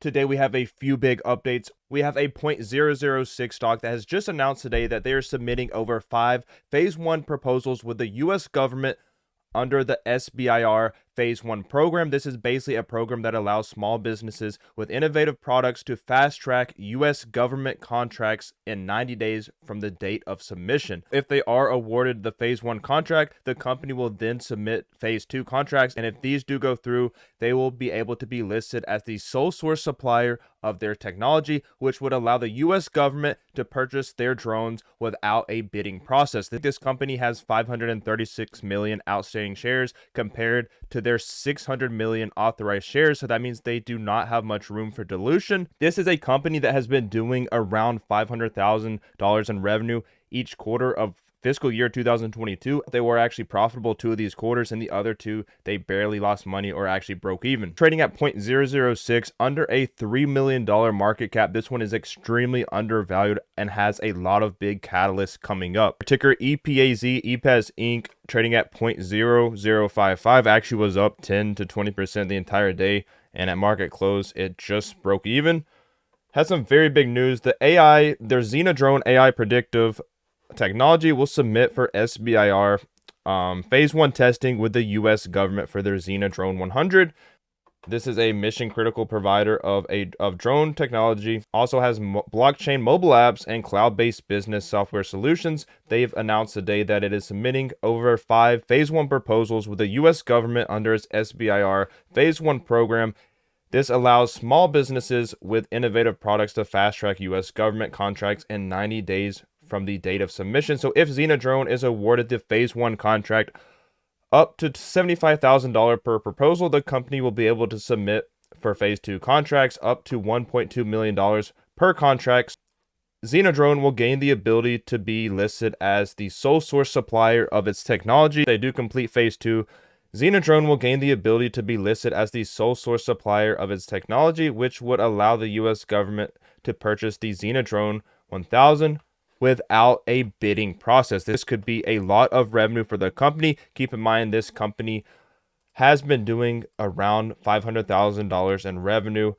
Today we have a few big updates. We have a 0.006 stock that has just announced today that they are submitting over 5 phase 1 proposals with the US government under the SBIR Phase 1 program. This is basically a program that allows small businesses with innovative products to fast-track U.S. government contracts in 90 days from the date of submission. If they are awarded the Phase 1 contract, the company will then submit Phase 2 contracts, and if these do go through, they will be able to be listed as the sole source supplier of their technology, which would allow the U.S. government to purchase their drones without a bidding process. This company has 536 million outstanding shares compared to their 600 million authorized shares, so that means they do not have much room for dilution. This is a company that has been doing around $500,000 in revenue each quarter of fiscal year 2022. They were actually profitable 2 of these quarters, and the other 2 they barely lost money or actually broke even. Trading at 0.006, under a $3 million market cap. This one is extremely undervalued and has a lot of big catalysts coming up. Ticker EPAZ, EPAZ Inc., trading at 0.0055, actually was up 10 to 20% the entire day, and at market close it just broke even. Has some very big news. Their Xenadrone AI predictive technology will submit for SBIR Phase 1 testing with the U.S. government for their Xenadrone 100. This is a mission critical provider of drone technology. Also has blockchain mobile apps and cloud-based business software solutions. They've announced today that it is submitting over 5 Phase 1 proposals with the U.S. government under its SBIR Phase 1 program. This allows small businesses with innovative products to fast-track U.S. government contracts in 90 days from the date of submission. So if Xenadrone is awarded the Phase 1 contract up to $75,000 per proposal, the company will be able to submit for Phase 2 contracts up to $1.2 million per contract. Xenadrone will gain the ability to be listed as the sole source supplier of its technology. If they do complete Phase 2, Xenadrone will gain the ability to be listed as the sole source supplier of its technology, which would allow the U.S. government to purchase the Xenadrone 1000 without a bidding process. This could be a lot of revenue for the company. Keep in mind, this company has been doing around $500,000 in revenue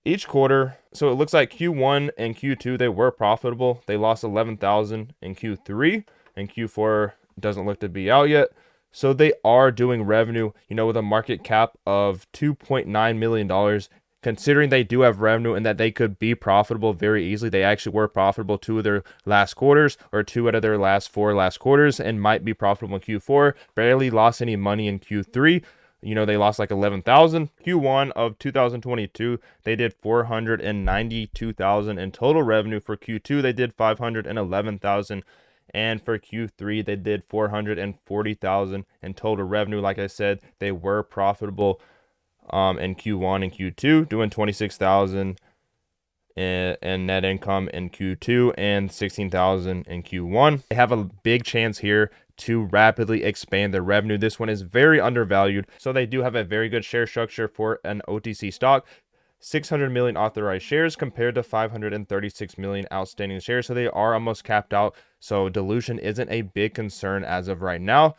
each quarter. So it looks like Q1 and Q2 they were profitable. They lost $11,000 in Q3, and Q4 doesn't look to be out yet. So they are doing revenue, with a market cap of $2.9 million. Considering they do have revenue and that they could be profitable very easily. They actually were profitable 2 of their last quarters, or 2 out of their last 4 quarters, and might be profitable in Q4. Barely lost any money in Q3. They lost like $11,000. Q1 of 2022, they did $492,000 in total revenue. For Q2, they did $511,000. And for Q3, they did $440,000 in total revenue. Like I said, they were profitable in Q1 and Q2, doing $26,000 in net income in Q2 and $16,000 in Q1. They have a big chance here to rapidly expand their revenue. This one is very undervalued, so they do have a very good share structure for an OTC stock. 600 million authorized shares compared to 536 million outstanding shares, so they are almost capped out. So dilution isn't a big concern as of right now.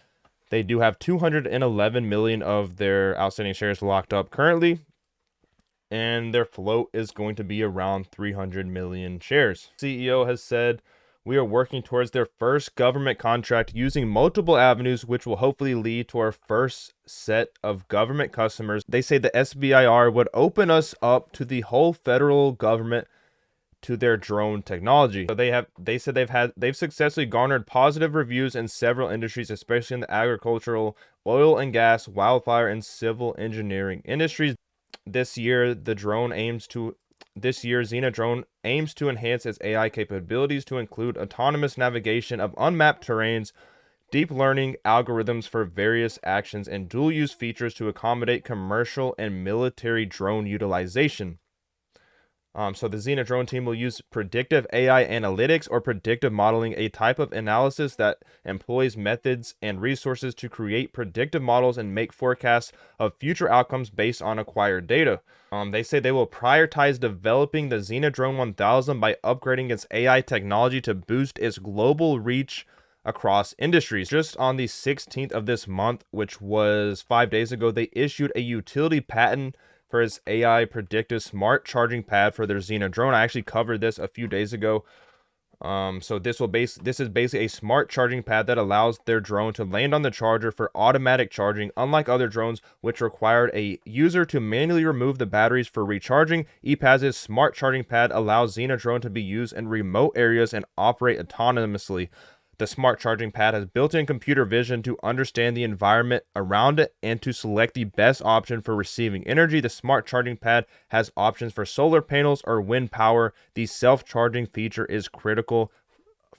They do have 211 million of their outstanding shares locked up currently, and their float is going to be around 300 million shares. CEO has said, "We are working towards their first government contract using multiple avenues, which will hopefully lead to our first set of government customers." They say the SBIR would open us up to the whole federal government to their drone technology. So they said they've successfully garnered positive reviews in several industries, especially in the agricultural, oil and gas, wildfire, and civil engineering industries. This year, Xenadrone aims to enhance its AI capabilities to include autonomous navigation of unmapped terrains, deep learning algorithms for various actions, and dual-use features to accommodate commercial and military drone utilization. So the Xenadrone team will use predictive AI analytics or predictive modeling, a type of analysis that employs methods and resources to create predictive models and make forecasts of future outcomes based on acquired data. They say they will prioritize developing the Xenadrone 1000 by upgrading its AI technology to boost its global reach across industries. Just on the 16th of this month, which was 5 days ago, they issued a utility patent for its AI predictive smart charging pad for their Xenadrone. I actually covered this a few days ago. So this is basically a smart charging pad that allows their drone to land on the charger for automatic charging, unlike other drones which required a user to manually remove the batteries for recharging. EPAZ's smart charging pad allows Xenadrone to be used in remote areas and operate autonomously. The smart charging pad has built-in computer vision to understand the environment around it and to select the best option for receiving energy. The smart charging pad has options for solar panels or wind power. The self-charging feature is critical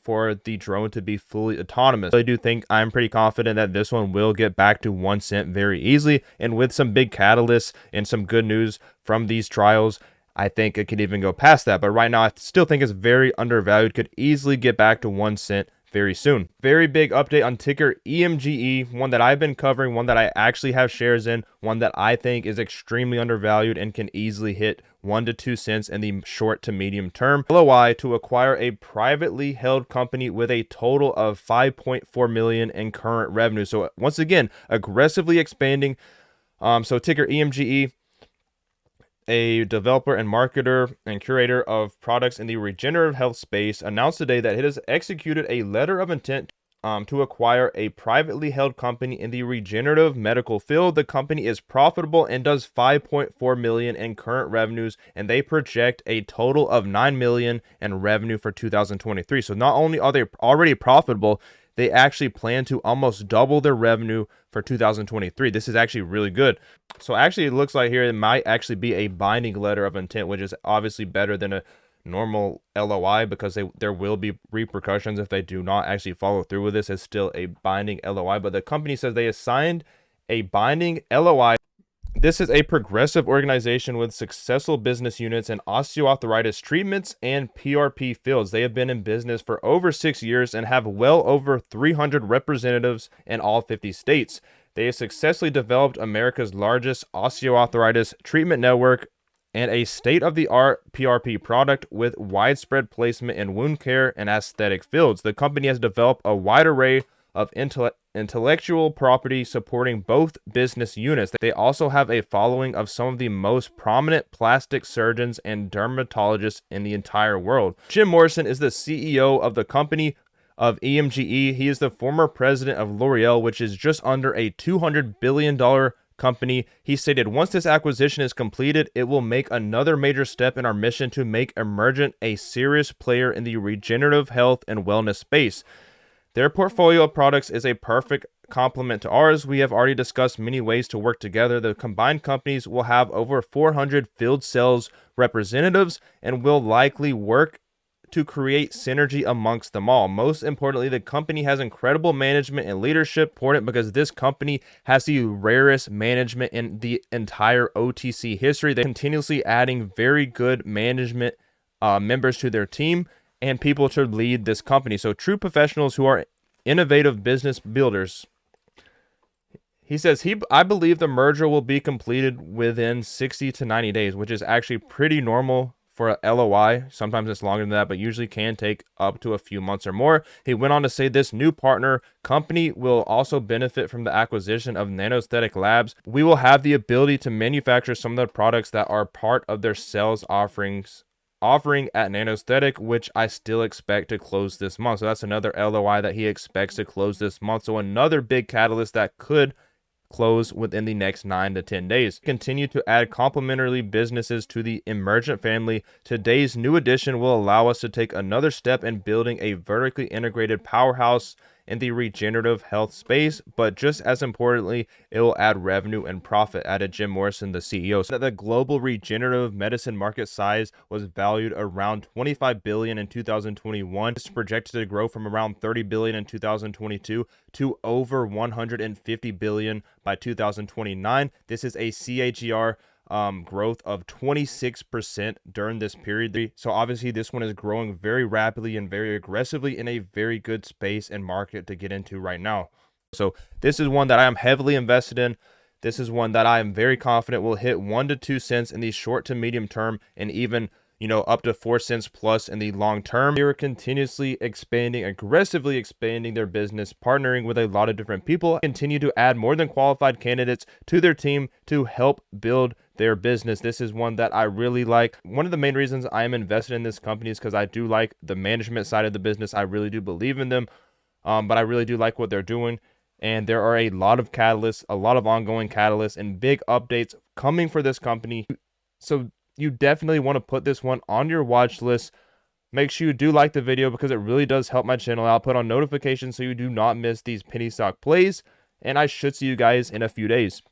for the drone to be fully autonomous. I do think I'm pretty confident that this one will get back to 1 cent very easily, and with some big catalysts and some good news from these trials, I think it could even go past that. But right now, I still think it's very undervalued, could easily get back to 1 cent very soon. Very big update on ticker EMGE, one that I've been covering, one that I actually have shares in, one that I think is extremely undervalued and can easily hit 1 to 2 cents in the short to medium term. LOI to acquire a privately held company with a total of 5.4 million in current revenue. So once again, aggressively expanding. So ticker EMGE, a developer and marketer and curator of products in the regenerative health space, announced today that it has executed a letter of intent to acquire a privately held company in the regenerative medical field. The company is profitable and does 5.4 million in current revenues, and they project a total of 9 million in revenue for 2023. So not only are they already profitable, they actually plan to almost double their revenue for 2023. This is actually really good. So actually it looks like here it might actually be a binding letter of intent, which is obviously better than a normal LOI, because there will be repercussions if they do not actually follow through with this. It's still a binding LOI, but the company says they have signed a binding LOI. This is a progressive organization with successful business units in osteoarthritis treatments and PRP fields. They have been in business for over 6 years and have well over 300 representatives in all 50 states. They have successfully developed America's largest osteoarthritis treatment network and a state-of-the-art PRP product with widespread placement in wound care and aesthetic fields. The company has developed a wide array of intellectual property supporting both business units. They also have a following of some of the most prominent plastic surgeons and dermatologists in the entire world. Jim Morrison is the CEO of the company of EMGE. He is the former president of L'Oreal, which is just under a $200 billion company. He stated, once this acquisition is completed, it will make another major step in our mission to make Emergent a serious player in the regenerative health and wellness space. Their portfolio of products is a perfect complement to ours. We have already discussed many ways to work together. The combined companies will have over 400 field sales representatives and will likely work to create synergy amongst them all. Most importantly, the company has incredible management and leadership. Important because this company has the rarest management in the entire OTC history. They're continuously adding very good management members to their team and people to lead this company. So true professionals who are innovative business builders. He says, I believe the merger will be completed within 60 to 90 days, which is actually pretty normal for a LOI. Sometimes it's longer than that, but usually can take up to a few months or more. He went on to say this new partner company will also benefit from the acquisition of Nanosthetic Labs. We will have the ability to manufacture some of the products that are part of their sales offering at Nanosthetic, which I still expect to close this month. So that's another LOI that he expects to close this month. So another big catalyst that could close within the next 9 to 10 days. Continue to add complementary businesses to the Emergent family. Today's new addition will allow us to take another step in building a vertically integrated powerhouse in the regenerative health space, but just as importantly, it will add revenue and profit, added Jim Morrison, the CEO. So that the global regenerative medicine market size was valued around 25 billion in 2021. It's projected to grow from around 30 billion in 2022 to over 150 billion by 2029. This is a CAGR growth of 26% during this period. So obviously this one is growing very rapidly and very aggressively in a very good space and market to get into right now. So this is one that I am heavily invested in. This is one that I am very confident will hit 1 to 2 cents in the short to medium term, and even up to 4 cents plus in the long term. They are continuously expanding, aggressively expanding their business, partnering with a lot of different people, continue to add more than qualified candidates to their team to help build their business. This is one that I really like. One of the main reasons I am invested in this company is because I do like the management side of the business. I really do believe in them, but I really do like what they're doing. And there are a lot of catalysts, a lot of ongoing catalysts and big updates coming for this company. So you definitely want to put this one on your watch list. Make sure you do like the video because it really does help my channel out. Put on notifications so you do not miss these penny stock plays. And I should see you guys in a few days.